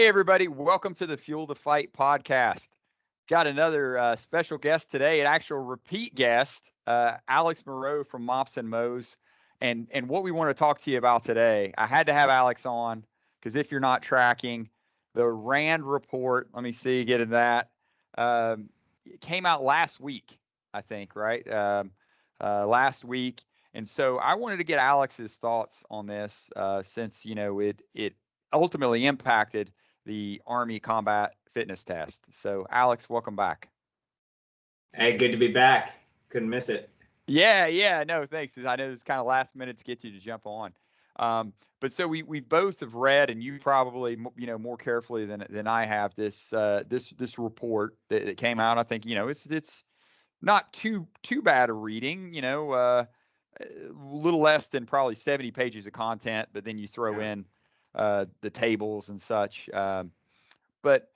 Hey, everybody. Welcome to the Fuel the Fight podcast. Got another special guest today, an actual repeat guest, Alex Morrow from MOPS and MOES. And what we want to talk to you about today, I had to have Alex on because if you're not tracking, the RAND report, let me see, get into that, it came out last week, I think, right? Last week. And so I wanted to get Alex's thoughts on this since, it ultimately impacted the Army combat fitness test. So Alex, welcome back. Hey, good to be back. Couldn't miss it. Yeah, no, thanks. I know it's kind of last minute to get you to jump on. But so we both have read, and you probably more carefully than I have this report that came out. I think it's not too bad a reading. A little less than probably 70 pages of content, but then you throw in the tables and such. But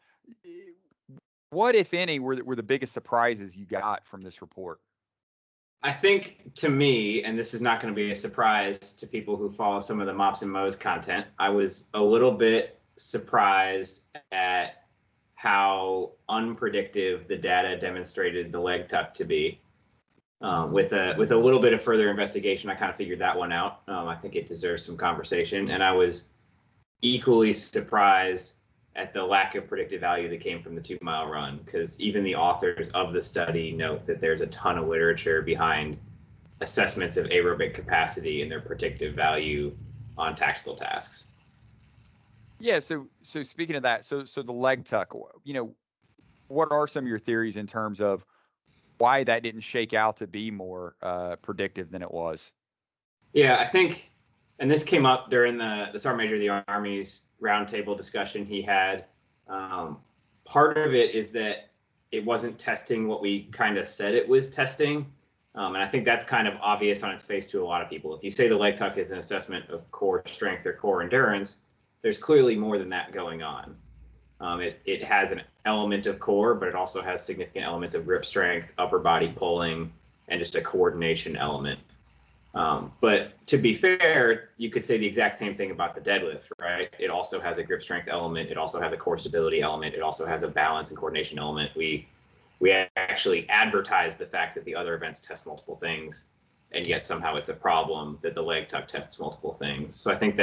what, if any, were the biggest surprises you got from this report? I think, to me, and this is not going to be a surprise to people who follow some of the MOPS and MOES content, I was a little bit surprised at how unpredictable the data demonstrated the leg tuck to be. With a little bit of further investigation, I kind of figured that one out. I think it deserves some conversation, and I was equally surprised at the lack of predictive value that came from the 2-mile run, because even the authors of the study note that there's a ton of literature behind assessments of aerobic capacity and their predictive value on tactical tasks. Yeah, so speaking of that, so the leg tuck, what are some of your theories in terms of why that didn't shake out to be more predictive than it was? Yeah, I think, and this came up during the Sergeant Major of the Army's roundtable discussion he had. Part of it is that it wasn't testing what we kind of said it was testing. And I think that's kind of obvious on its face to a lot of people. If you say the leg tuck is an assessment of core strength or core endurance, there's clearly more than that going on. It has an element of core, but it also has significant elements of grip strength, upper body pulling, and just a coordination element. But to be fair, you could say the exact same thing about the deadlift, right? It also has a grip strength element. It also has a core stability element. It also has a balance and coordination element. We actually advertise the fact that the other events test multiple things, and yet somehow it's a problem that the leg tuck tests multiple things. So I think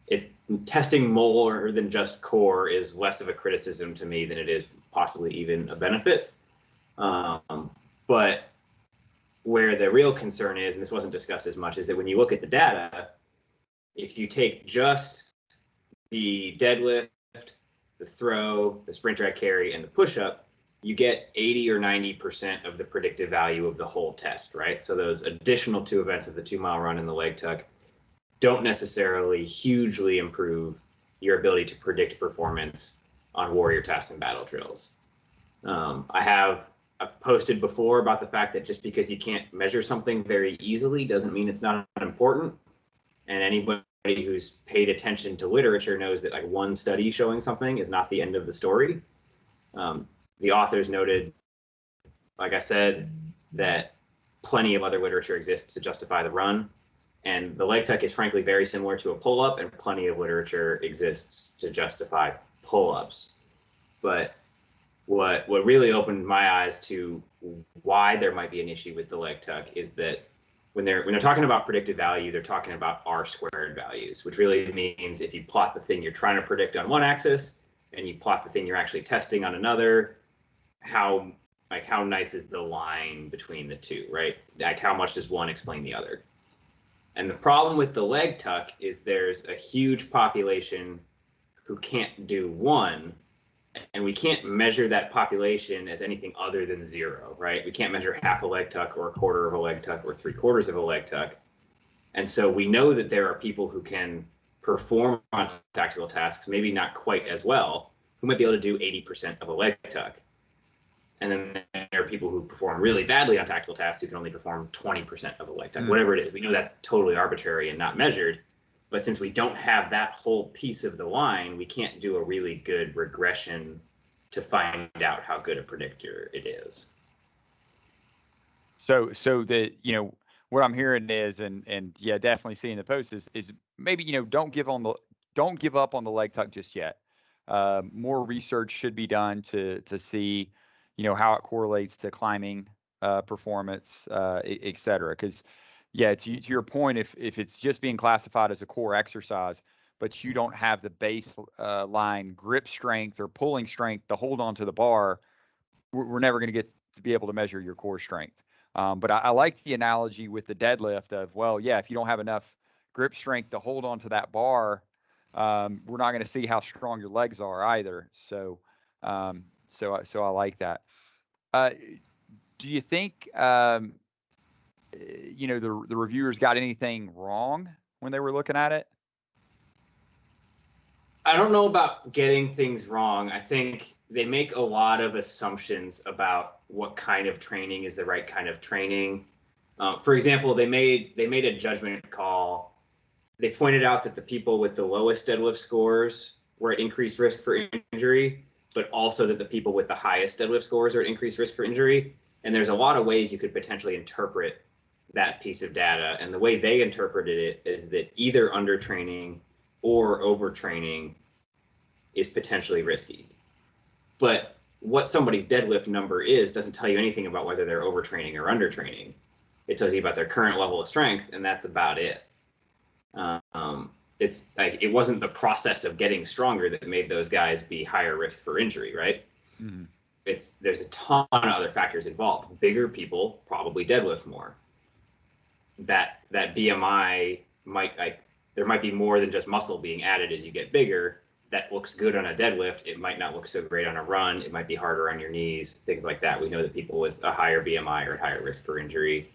if testing more than just core is less of a criticism to me than it is possibly even a benefit. But where the real concern is, and this wasn't discussed as much, is that when you look at the data, if you take just the deadlift, the throw, the sprint drag carry, and the push-up, you get 80 or 90% of the predictive value of the whole test, right? So those additional two events of the 2-mile run and the leg tuck don't necessarily hugely improve your ability to predict performance on warrior tasks and battle drills. I've posted before about the fact that just because you can't measure something very easily doesn't mean it's not important. And anybody who's paid attention to literature knows that like one study showing something is not the end of the story. The authors noted, like I said, that plenty of other literature exists to justify the run. And the leg tuck is frankly very similar to a pull-up, and plenty of literature exists to justify pull-ups. But what really opened my eyes to why there might be an issue with the leg tuck is that when they're talking about predictive value, they're talking about R-squared values, which really means if you plot the thing you're trying to predict on one axis and you plot the thing you're actually testing on another, how nice is the line between the two, right? Like how much does one explain the other? And the problem with the leg tuck is there's a huge population who can't do one, and we can't measure that population as anything other than zero, right? We can't measure half a leg tuck or a quarter of a leg tuck or 3/4 of a leg tuck. And so we know that there are people who can perform on tactical tasks, maybe not quite as well, who might be able to do 80% of a leg tuck. And then there are people who perform really badly on tactical tasks who can only perform 20% of a leg tuck, whatever it is. We know that's totally arbitrary and not measured. But since we don't have that whole piece of the line, we can't do a really good regression to find out how good a predictor it is. So what I'm hearing is, and yeah, definitely seeing the post is maybe don't give up on the leg tuck just yet. More research should be done to see, how it correlates to climbing performance, et cetera. Because, yeah, to your point, if it's just being classified as a core exercise, but you don't have the baseline grip strength or pulling strength to hold on to the bar, we're never going to get to be able to measure your core strength. But I like the analogy with the deadlift of, well, yeah, if you don't have enough grip strength to hold on to that bar, we're not going to see how strong your legs are either. So I like that. Uh, do you think, the reviewers got anything wrong when they were looking at it? I don't know about getting things wrong. I think they make a lot of assumptions about what kind of training is the right kind of training. For example, they made a judgment call. They pointed out that the people with the lowest deadlift scores were at increased risk for injury, but also that the people with the highest deadlift scores are at increased risk for injury. And there's a lot of ways you could potentially interpret that piece of data. And the way they interpreted it is that either undertraining or overtraining is potentially risky. But what somebody's deadlift number is doesn't tell you anything about whether they're overtraining or undertraining. It tells you about their current level of strength, and that's about it. It's like it wasn't the process of getting stronger that made those guys be higher risk for injury, right? Mm-hmm. There's a ton of other factors involved. Bigger people probably deadlift more. That BMI there might be more than just muscle being added as you get bigger. That looks good on a deadlift. It might not look so great on a run. It might be harder on your knees, things like that. We know that people with a higher BMI are at higher risk for injury.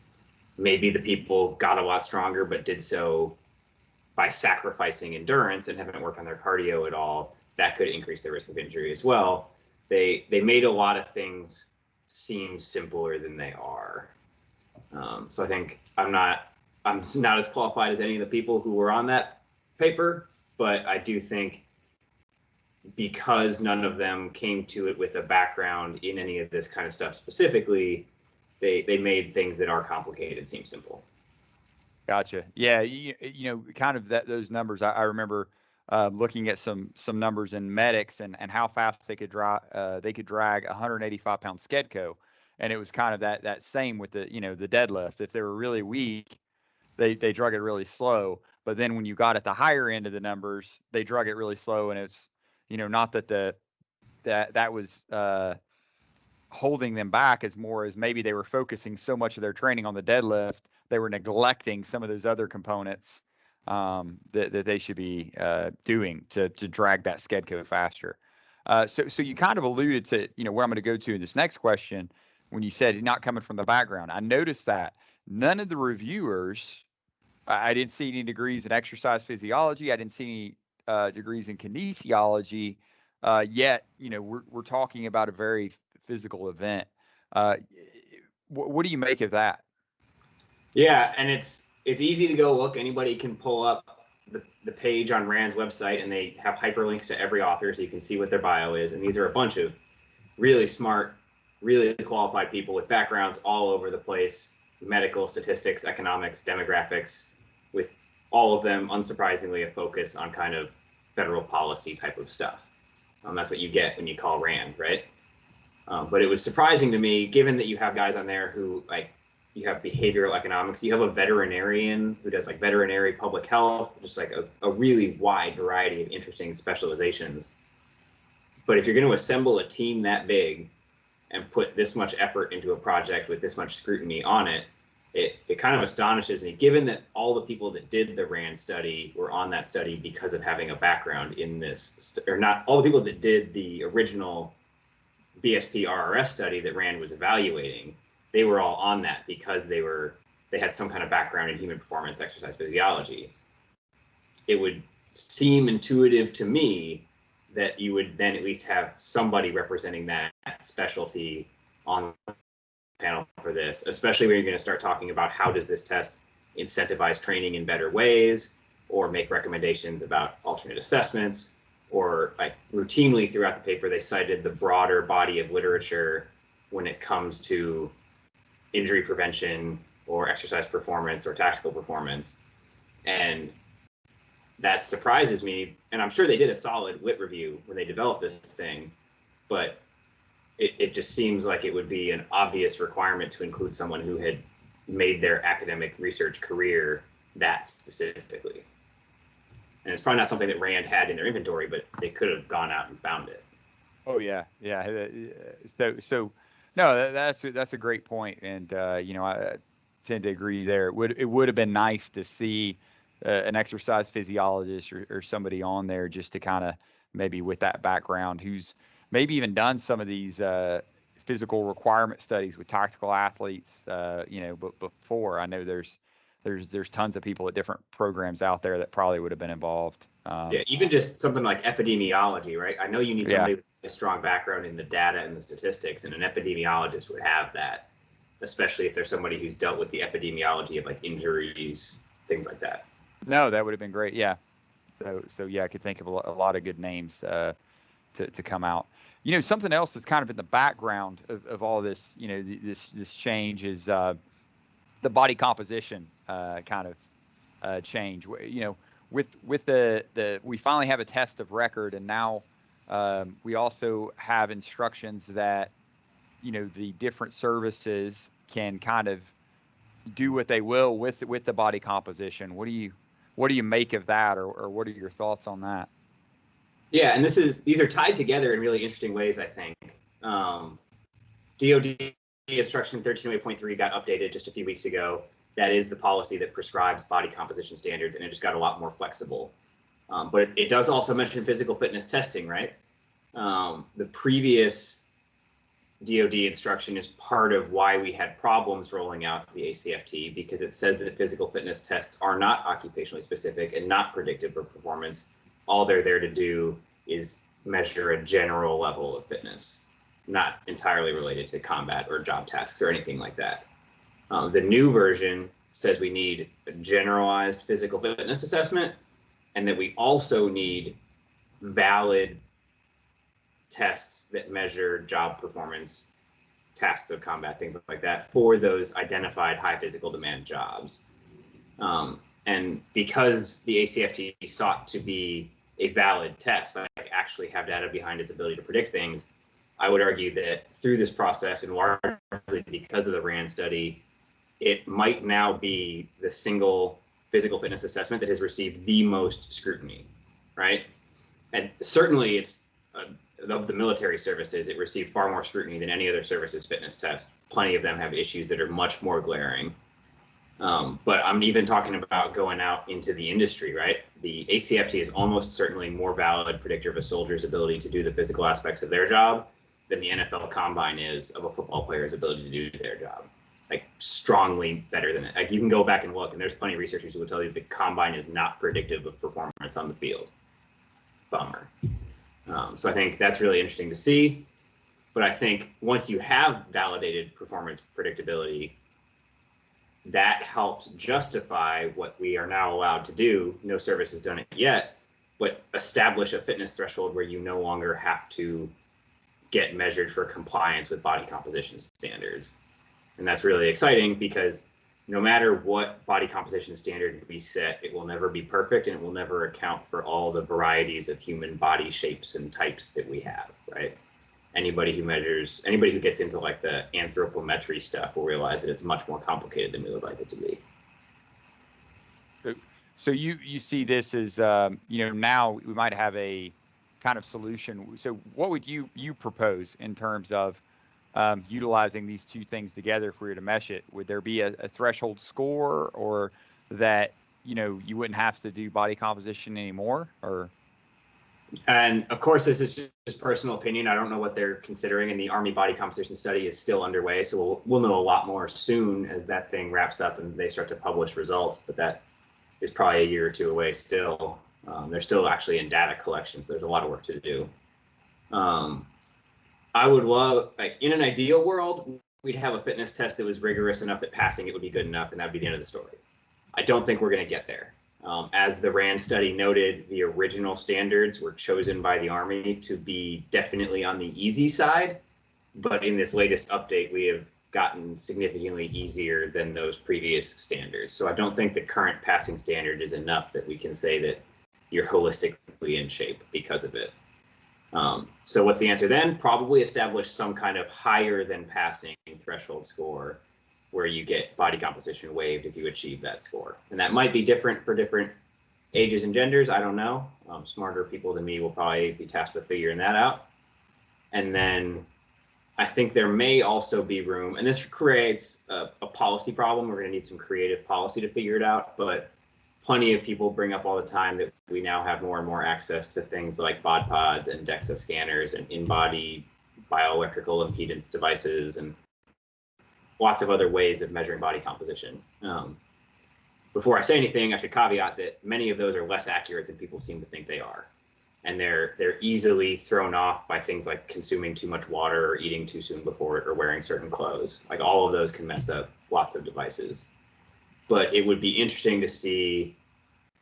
Maybe the people got a lot stronger, but did so by sacrificing endurance and haven't worked on their cardio at all. That could increase their risk of injury as well. They made a lot of things seem simpler than they are. So I think I'm not as qualified as any of the people who were on that paper, but I do think because none of them came to it with a background in any of this kind of stuff specifically, they made things that are complicated seem simple. Gotcha. Yeah, kind of those numbers. I remember looking at some numbers in medics and how fast they could drag a 185-pound Skedco, and it was kind of that same with the the deadlift. If they were really weak, they drug it really slow. But then when you got at the higher end of the numbers, they drug it really slow, and it's not that was holding them back as more as maybe they were focusing so much of their training on the deadlift, they were neglecting some of those other components that they should be doing to drag that Skedco faster. So you kind of alluded to where I'm going to go to in this next question when you said not coming from the background. I noticed that none of the reviewers, I didn't see any degrees in exercise physiology. I didn't see any degrees in kinesiology. Yet, we're talking about a very physical event. What do you make of that? Yeah, and it's easy to go look. Anybody can pull up the page on RAND's website, and they have hyperlinks to every author, so you can see what their bio is. And these are a bunch of really smart, really qualified people with backgrounds all over the place: medical, statistics, economics, demographics, with all of them, unsurprisingly, a focus on kind of federal policy type of stuff. That's what you get when you call RAND, right? But it was surprising to me, given that you have guys on there who, like, you have behavioral economics, you have a veterinarian who does like veterinary public health, just like a really wide variety of interesting specializations. But if you're going to assemble a team that big and put this much effort into a project with this much scrutiny on it, it kind of astonishes me, given that all the people that did the RAND study were on that study because of having a background in this, or not all the people that did the original BSP RRS study that RAND was evaluating, they were all on that because they had some kind of background in human performance exercise physiology. It would seem intuitive to me that you would then at least have somebody representing that specialty on the panel for this, especially when you're going to start talking about how does this test incentivize training in better ways, or make recommendations about alternate assessments, or like routinely throughout the paper, they cited the broader body of literature when it comes to injury prevention or exercise performance or tactical performance. And that surprises me. And I'm sure they did a solid WIT review when they developed this thing, but it just seems like it would be an obvious requirement to include someone who had made their academic research career that specifically. And it's probably not something that Rand had in their inventory, but they could have gone out and found it. Oh yeah, yeah. So no, that's a great point, and I tend to agree there. It would have been nice to see an exercise physiologist or somebody on there just to kind of maybe with that background who's maybe even done some of these physical requirement studies with tactical athletes. But before I know there's tons of people at different programs out there that probably would have been involved. Yeah, even just something like epidemiology, right? I know you need somebody with a strong background in the data and the statistics, and an epidemiologist would have that, especially if there's somebody who's dealt with the epidemiology of like injuries, things like that. No, that would have been great. Yeah. So yeah, I could think of a lot of good names to come out. Something else that's kind of in the background of all this, this change is the body composition kind of change. With the we finally have a test of record, and now we also have instructions that the different services can kind of do what they will with the body composition. What do you make of that, or what are your thoughts on that? Yeah, and these are tied together in really interesting ways, I think. DoD instruction 1308.3 got updated just a few weeks ago. That is the policy that prescribes body composition standards, and it just got a lot more flexible. But it does also mention physical fitness testing, right? The previous DoD instruction is part of why we had problems rolling out the ACFT, because it says that physical fitness tests are not occupationally specific and not predictive of performance. All they're there to do is measure a general level of fitness, not entirely related to combat or job tasks or anything like that. The new version says we need a generalized physical fitness assessment, and that we also need valid tests that measure job performance, tasks of combat, things like that, for those identified high physical demand jobs. And because the ACFT sought to be a valid test, like actually have data behind its ability to predict things, I would argue that through this process, and largely because of the RAND study, it might now be the single physical fitness assessment that has received the most scrutiny, right? And certainly it's of the military services, it received far more scrutiny than any other services fitness test. Plenty of them have issues that are much more glaring. But I'm even talking about going out into the industry, right? The ACFT is almost certainly more valid predictor of a soldier's ability to do the physical aspects of their job than the NFL Combine is of a football player's ability to do their job. Like strongly better than it. Like you can go back and look, and there's plenty of researchers who will tell you the Combine is not predictive of performance on the field. Bummer. So I think that's really interesting to see. But I think once you have validated performance predictability, that helps justify what we are now allowed to do. No service has done it yet, but establish a fitness threshold where you no longer have to get measured for compliance with body composition standards. And that's really exciting because no matter what body composition standard we set, it will never be perfect, and it will never account for all the varieties of human body shapes and types that we have, right? Anybody who gets into like the anthropometry stuff will realize that it's much more complicated than we would like it to be. So you see this as, now we might have a kind of solution. So what would you propose in terms of utilizing these two things together if we were to mesh it? Would there be a threshold score, or that you wouldn't have to do body composition anymore? Or and of course this is just personal opinion. I don't know what they're considering, and the Army body composition study is still underway, so we'll know a lot more soon as that thing wraps up and they start to publish results, but that is probably a year or two away still. They're still actually in data collection, so there's a lot of work to do. I would love, like in an ideal world, we'd have a fitness test that was rigorous enough that passing it would be good enough, and that'd be the end of the story. I don't think we're going to get there. As the RAND study noted, the original standards were chosen by the Army to be definitely on the easy side, but in this latest update, we have gotten significantly easier than those previous standards. So I don't think the current passing standard is enough that we can say that you're holistically in shape because of it. So what's the answer then? Probably establish some kind of higher than passing threshold score where you get body composition waived if you achieve that score. And that might be different for different ages and genders. I don't know. Smarter people than me will probably be tasked with figuring that out. And then I think there may also be room, and this creates a policy problem. We're going to need some creative policy to figure it out, but plenty of people bring up all the time that we now have more and more access to things like bod pods and DEXA scanners and in-body bioelectrical impedance devices and lots of other ways of measuring body composition. Before I say anything, I should caveat that many of those are less accurate than people seem to think they are. And they're easily thrown off by things like consuming too much water or eating too soon before it or wearing certain clothes. Like all of those can mess up lots of devices. But it would be interesting to see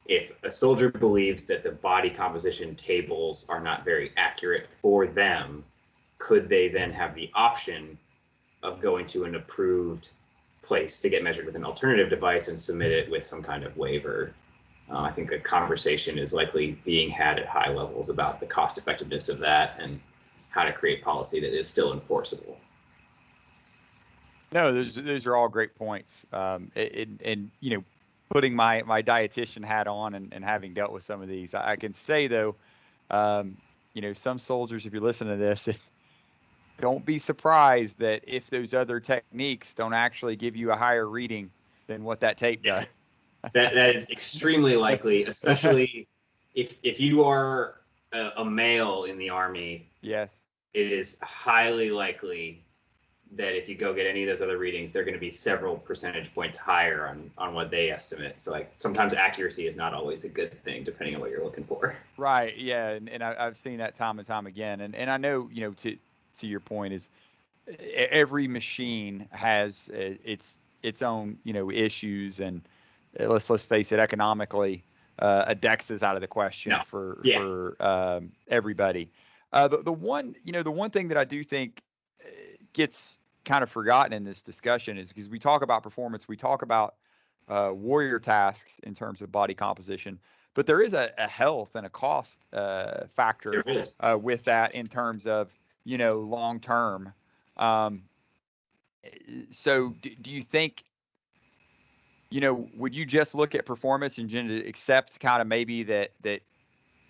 if a soldier believes that the body composition tables are not very accurate for them, could they then have the option of going to an approved place to get measured with an alternative device and submit it with some kind of waiver? I think a conversation is likely being had at high levels about the cost effectiveness of that and how to create policy that is still enforceable. No, those are all great points. And you know, putting my dietitian hat on and having dealt with some of these, I can say though, you know, some soldiers, if you listen to this, don't be surprised that if those other techniques don't actually give you a higher reading than what that tape does. That is extremely likely, especially if you are a male in the Army. Yes. It is highly likely that if you go get any of those other readings, they're going to be several percentage points higher on what they estimate. So like sometimes accuracy is not always a good thing, depending on what you're looking for. Right. Yeah. And I've seen that time and time again. And I know, you know, to your point is every machine has its own, you know, issues, and let's face it, economically, a DEX is out of the question for everybody. The one thing that I do think gets kind of forgotten in this discussion is because we talk about performance, we talk about warrior tasks in terms of body composition, but there is a health and a cost factor with that in terms of, you know, long term. So do you think, you know, would you just look at performance and accept kind of maybe that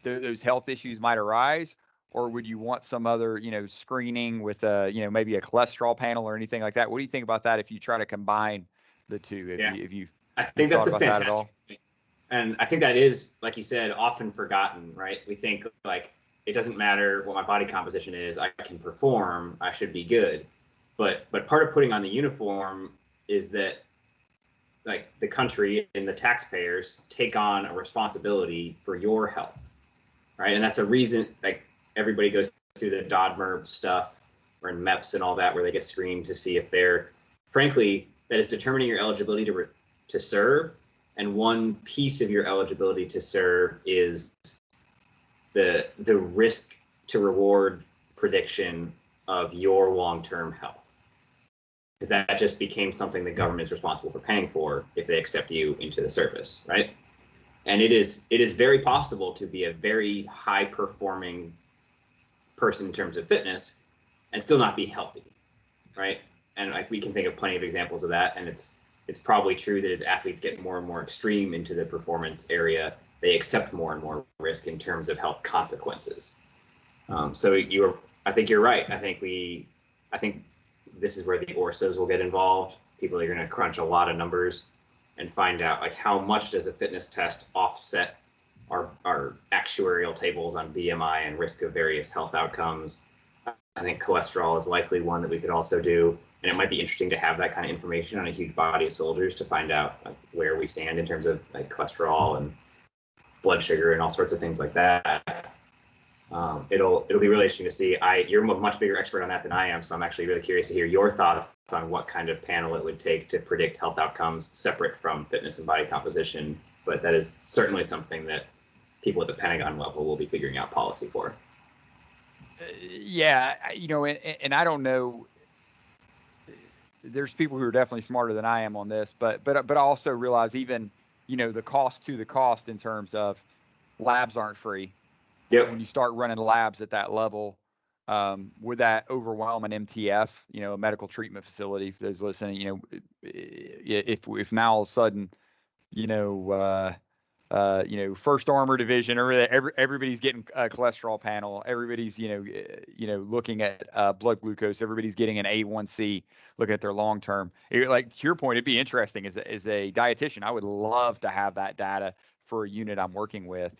those health issues might arise, or would you want some other, you know, screening with you know, maybe a cholesterol panel or anything like that? What do you think about that if you try to combine the two? If you I think that's a fantastic point. And I think that is, like you said, often forgotten, right? We think like it doesn't matter what my body composition is, I can perform, I should be good. But part of putting on the uniform is that like the country and the taxpayers take on a responsibility for your health, right? And that's a reason like everybody goes through the DOD-MERB stuff or in MOPS and all that, where they get screened to see if they're, frankly, that is determining your eligibility to serve. And one piece of your eligibility to serve is the risk to reward prediction of your long-term health. Because that just became something the government is responsible for paying for if they accept you into the service, right? And it is very possible to be a very high-performing person in terms of fitness and still not be healthy, right? And like we can think of plenty of examples of that. And it's probably true that as athletes get more and more extreme into the performance area, they accept more and more risk in terms of health consequences. So I think you're right. I think this is where the ORSAs will get involved. People are going to crunch a lot of numbers and find out like how much does a fitness test offset our actuarial tables on BMI and risk of various health outcomes. I think cholesterol is likely one that we could also do. And it might be interesting to have that kind of information on a huge body of soldiers to find out like where we stand in terms of like cholesterol and blood sugar and all sorts of things like that. It'll be really interesting to see. You're a much bigger expert on that than I am, so I'm actually really curious to hear your thoughts on what kind of panel it would take to predict health outcomes separate from fitness and body composition. But that is certainly something that people at the Pentagon level will be figuring out policy for. Yeah, you know, and I don't know. There's people who are definitely smarter than I am on this, but I also realize even, you know, the cost in terms of labs aren't free. Yep. When you start running labs at that level, would that overwhelm an MTF, a medical treatment facility? For those listening, if now all of a sudden, First Armor Division, or everybody's getting a cholesterol panel, everybody's looking at blood glucose, everybody's getting an A1C, looking at their long term. Like to your point, it'd be interesting as a dietitian. I would love to have that data for a unit I'm working with.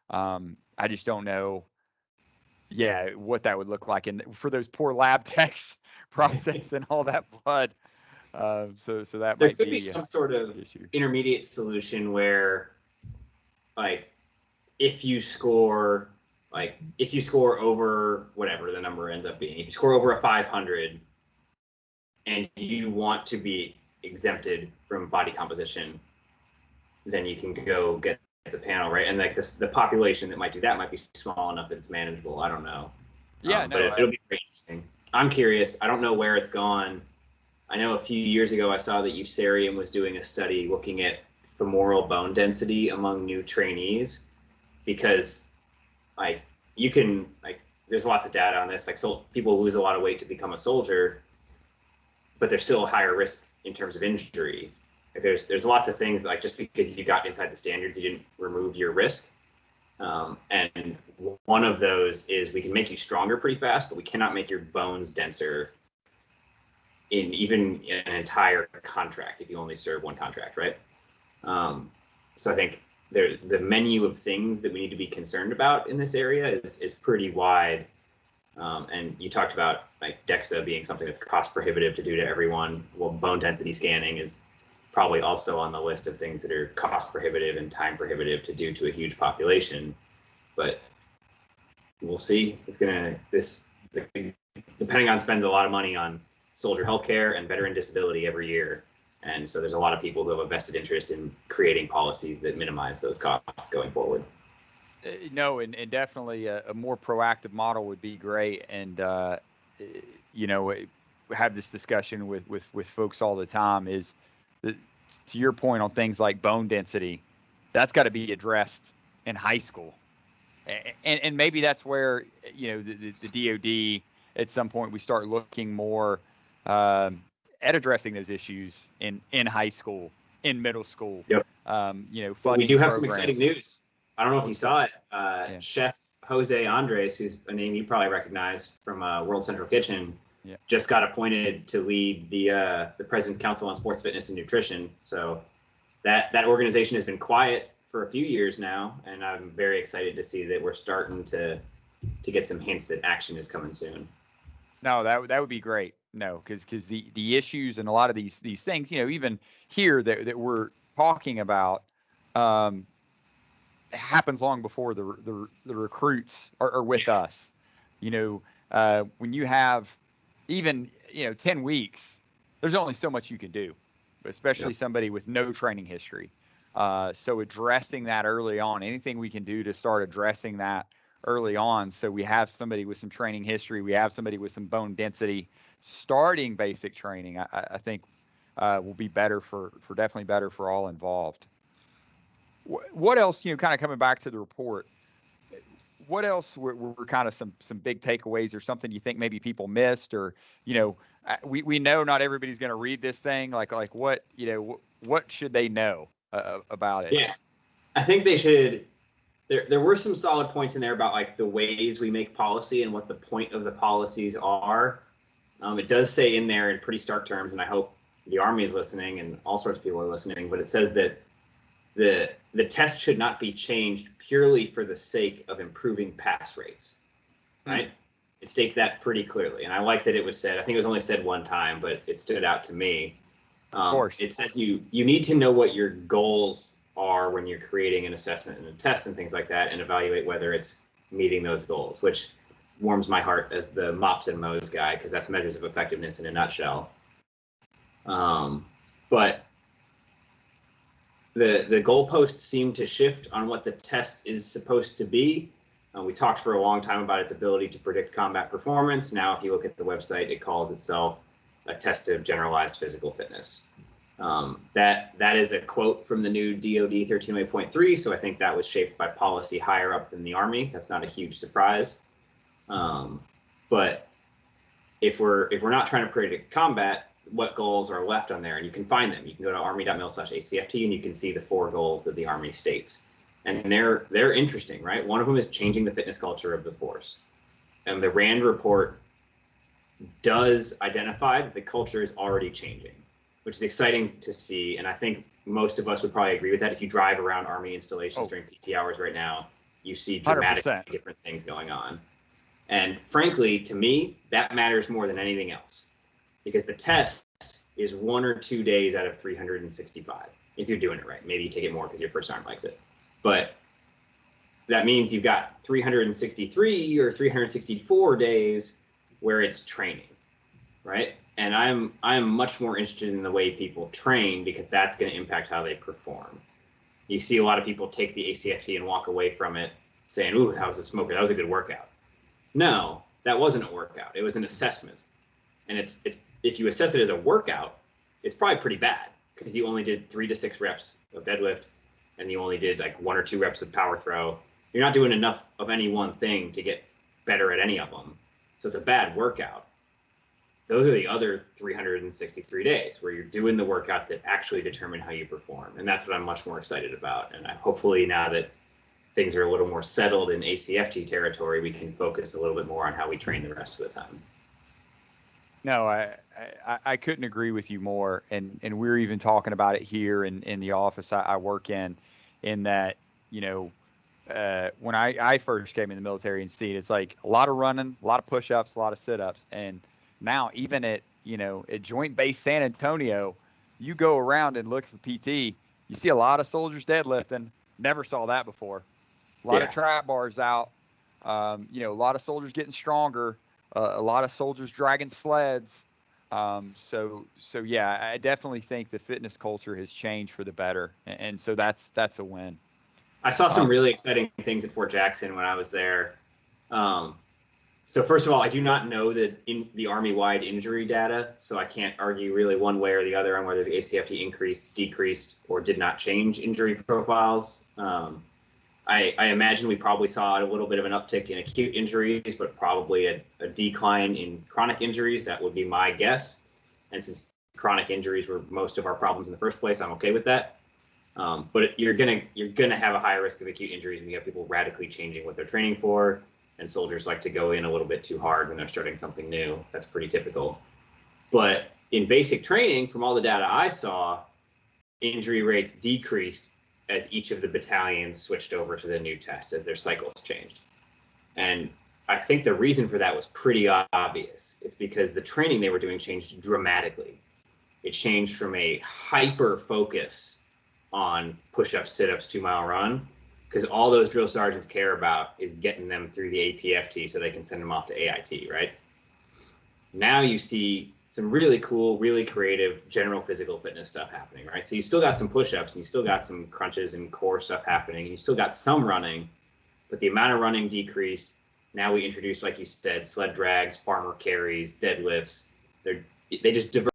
I just don't know, what that would look like, and for those poor lab techs processing all that blood. So that there might could be some sort of issue. Intermediate solution where, like, if you score over whatever the number ends up being, if you score over a 500 and you want to be exempted from body composition, then you can go get the panel, right? And like the population that might do that might be small enough that it's manageable. I don't know. Yeah, but it'll be very interesting. I'm curious. I don't know where it's gone. I know a few years ago I saw that Usarium was doing a study looking at femoral bone density among new trainees, because there's lots of data on this. Like, so people lose a lot of weight to become a soldier, but they're still a higher risk in terms of injury. Like, there's lots of things, like, just because you got inside the standards, you didn't remove your risk. And one of those is we can make you stronger pretty fast, but we cannot make your bones denser in even an entire contract if you only serve one contract, right? So I think the menu of things that we need to be concerned about in this area is pretty wide. And you talked about like DEXA being something that's cost prohibitive to do to everyone. Well, bone density scanning is probably also on the list of things that are cost prohibitive and time prohibitive to do to a huge population. But we'll see. The Pentagon spends a lot of money on soldier healthcare and veteran disability every year. And so there's a lot of people who have a vested interest in creating policies that minimize those costs going forward. No, and definitely a more proactive model would be great. And, have this discussion with folks all the time, is that, to your point on things like bone density, that's got to be addressed in high school. And maybe that's where, the DOD, at some point, we start looking more at addressing those issues in high school, in middle school. Yep. We do have some exciting news. I don't know if you saw it. Chef Jose Andres, who's a name you probably recognize from World Central Kitchen, just got appointed to lead the President's Council on Sports Fitness and Nutrition. So that organization has been quiet for a few years now, and I'm very excited to see that we're starting to get some hints that action is coming soon. No, that would be great. No, because the issues and a lot of these things, even here that we're talking about, happens long before the recruits are with us. When you have even 10 weeks, there's only so much you can do, especially somebody with no training history. So addressing that early on, anything we can do to start addressing that early on, so we have somebody with some training history, we have somebody with some bone density starting basic training, I think will be definitely better for all involved. What else, kind of coming back to the report, what else were kind of some big takeaways, or something you think maybe people missed, or, we know not everybody's going to read this thing, like what should they know about it? Yeah, I think they should. There were some solid points in there about like the ways we make policy and what the point of the policies are. It does say in there in pretty stark terms, and I hope the Army is listening and all sorts of people are listening, but it says that the test should not be changed purely for the sake of improving pass rates, right? It states that pretty clearly, and I like that it was said. I think it was only said one time, but it stood out to me. Of course. It says you need to know what your goals are when you're creating an assessment and a test and things like that, and evaluate whether it's meeting those goals, which warms my heart as the MOPS and MOES guy, because that's measures of effectiveness in a nutshell. But the goalposts seem to shift on what the test is supposed to be. We talked for a long time about its ability to predict combat performance. Now, if you look at the website, it calls itself a test of generalized physical fitness. That is a quote from the new DoD 1308.3, so I think that was shaped by policy higher up in the Army. That's not a huge surprise. But if we're not trying to predict combat, what goals are left on there? And you can find them. You can go to army.mil/ACFT and you can see the 4 goals that the Army states. And they're interesting, right? One of them is changing the fitness culture of the force. And the RAND report does identify that the culture is already changing, which is exciting to see. And I think most of us would probably agree with that. If you drive around Army installations during PT hours right now, you see dramatically 100%. different things going on. And frankly, to me, that matters more than anything else, because the test is 1 or 2 days out of 365. If you're doing it right, maybe you take it more because your first arm likes it. But that means you've got 363 or 364 days where it's training, right? And I'm much more interested in the way people train, because that's going to impact how they perform. You see a lot of people take the ACFT and walk away from it saying, "Ooh, that was a smoker. That was a good workout." No, that wasn't a workout. It was an assessment. And it's if you assess it as a workout, it's probably pretty bad, because you only did 3 to 6 reps of deadlift, and you only did like 1 or 2 reps of power throw. You're not doing enough of any one thing to get better at any of them. So it's a bad workout. Those are the other 363 days where you're doing the workouts that actually determine how you perform. And that's what I'm much more excited about. And hopefully now that things are a little more settled in ACFT territory, we can focus a little bit more on how we train the rest of the time. No, I couldn't agree with you more. And we're even talking about it here in the office I work in that, when I first came in the military and seen, it's like a lot of running, a lot of push-ups, a lot of sit-ups. And now even at Joint Base San Antonio, you go around and look for PT, you see a lot of soldiers deadlifting. Never saw that before. A lot of trap bars out. A lot of soldiers getting stronger. A lot of soldiers dragging sleds. So yeah, I definitely think the fitness culture has changed for the better, and so that's a win. I saw some really exciting things at Fort Jackson when I was there. So first of all, I do not know the Army-wide injury data, so I can't argue really one way or the other on whether the ACFT increased, decreased, or did not change injury profiles. I imagine we probably saw a little bit of an uptick in acute injuries, but probably a decline in chronic injuries. That would be my guess. And since chronic injuries were most of our problems in the first place, I'm okay with that. But you're gonna have a higher risk of acute injuries when you have people radically changing what they're training for, and soldiers like to go in a little bit too hard when they're starting something new. That's pretty typical. But in basic training, from all the data I saw, injury rates decreased as each of the battalions switched over to the new test, as their cycles changed. And I think the reason for that was pretty obvious. It's because the training they were doing changed dramatically. It changed from a hyper focus on push-ups, sit-ups, 2-mile run, because all those drill sergeants care about is getting them through the APFT so they can send them off to AIT, right? Now you see some really cool, really creative general physical fitness stuff happening, right? So you still got some push-ups and you still got some crunches and core stuff happening, and you still got some running, but the amount of running decreased. Now we introduced, like you said, sled drags, farmer carries, deadlifts. They just divert